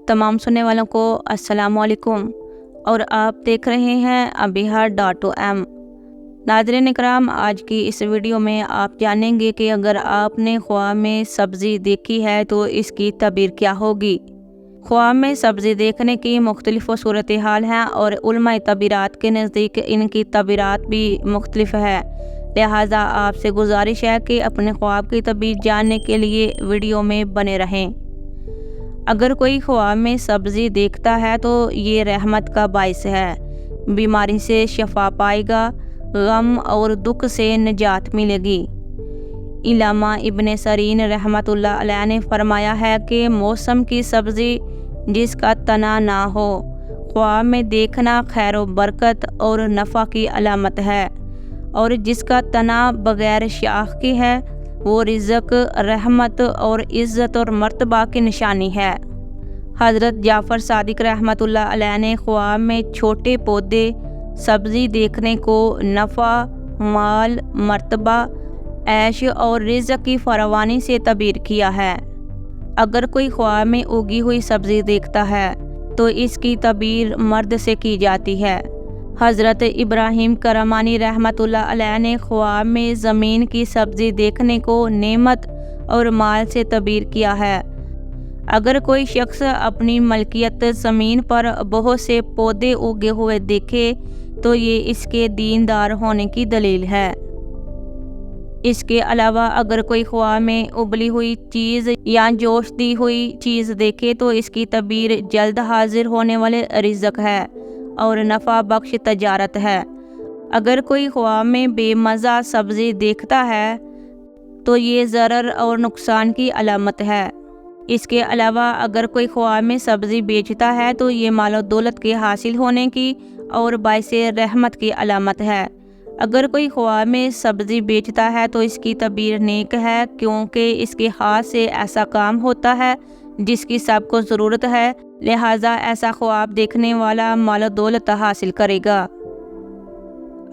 तमाम सुनने वालों को अस्सलाम वालेकुम और आप देख रहे हैं अबीहा.om। नाज़रीन इकराम, आज की इस वीडियो में आप जानेंगे कि अगर आपने ख्वाब में सब्ज़ी देखी है तो इसकी तबीर क्या होगी। ख्वाब में सब्ज़ी देखने की मुख्तलिफ़ सूरत हाल हैं और उलमाए तबीरात के नज़दीक इनकी तबीरात भी मुख्तलिफ है। लिहाजा आपसे गुजारिश है कि अपने ख्वाब की तबीर जानने के लिए वीडियो में बने रहें। अगर कोई ख्वाब में सब्ज़ी देखता है तो ये रहमत का बाइस है, बीमारी से शफा पाएगा, गम और दुख से निजात मिलेगी। इलामा इब्ने सरीन रहमतुल्लाह अलैह ने फरमाया है कि मौसम की सब्ज़ी जिसका तना ना हो, ख्वाब में देखना खैर व बरकत और नफ़ा की अलामत है, और जिसका तना बग़ैर शाख की है वो रिज़्क़, रहमत और इज़्ज़त और मर्तबा की निशानी है। हज़रत जाफ़र सादिक रहमतुल्लाह अलैह ने ख्वाब में छोटे पौधे सब्ज़ी देखने को नफ़ा, माल, मर्तबा, ऐश और रिज़्क़ की फरावानी से तबीर किया है। अगर कोई ख्वाब में उगी हुई सब्ज़ी देखता है तो इसकी तबीर मर्द से की जाती है। हज़रत इब्राहीम करमानी रहमतुल्लाह अलैह ने ख्वाब में ज़मीन की सब्ज़ी देखने को नेमत और माल से तबीर किया है। अगर कोई शख्स अपनी मलकियत ज़मीन पर बहुत से पौधे उगे हुए देखे तो ये इसके दीनदार होने की दलील है। इसके अलावा अगर कोई ख्वाब में उबली हुई चीज़ या जोश दी हुई चीज़ देखे तो इसकी तबीर जल्द हाजिर होने वाले रिज़्क़ है और नफ़ा बख्श तजारत है। अगर कोई ख्वाब में बेमज़ा सब्ज़ी देखता है तो ये ज़रर और नुकसान की अलामत है। इसके अलावा अगर कोई ख्वाब में सब्ज़ी बेचता है तो ये मालो दौलत के हासिल होने की और बाइसे रहमत की अलामत है। अगर कोई ख्वाब में सब्ज़ी बेचता है तो इसकी तबीर नेक है, क्योंकि इसके हाथ से ऐसा काम होता है जिसकी सबको ज़रूरत है, लिहाजा ऐसा ख्वाब देखने वाला मालो दौलत हासिल करेगा।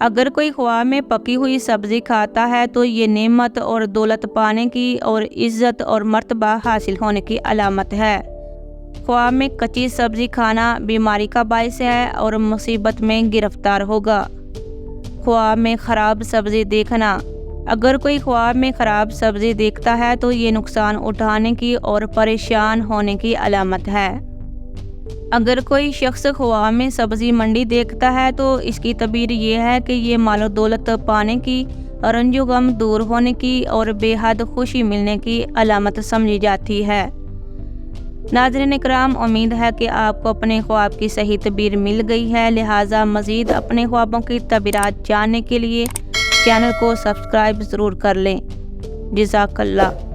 अगर कोई ख्वाब में पकी हुई सब्ज़ी खाता है तो ये नेमत और दौलत पाने की और इज़्ज़त और मर्तबा हासिल होने की अलामत है। ख्वाब में कच्ची सब्ज़ी खाना बीमारी का बाइस है और मुसीबत में गिरफ्तार होगा। ख्वाब में ख़राब सब्ज़ी देखना, अगर कोई ख्वाब में ख़राब सब्ज़ी देखता है तो ये नुकसान उठाने की और परेशान होने की अलामत है। अगर कोई शख्स ख्वाब में सब्ज़ी मंडी देखता है तो इसकी तबीर ये है कि ये मालो दौलत पाने की, रंजो गम दूर होने की और बेहद खुशी मिलने की अलामत समझी जाती है। नाज़रीन इकराम, उम्मीद है कि आपको अपने ख्वाब की सही तबीर मिल गई है। लिहाजा मज़ीद अपने ख्वाबों की तबीरात जानने के लिए चैनल को सब्सक्राइब ज़रूर कर लें। जज़ाकल्लाह।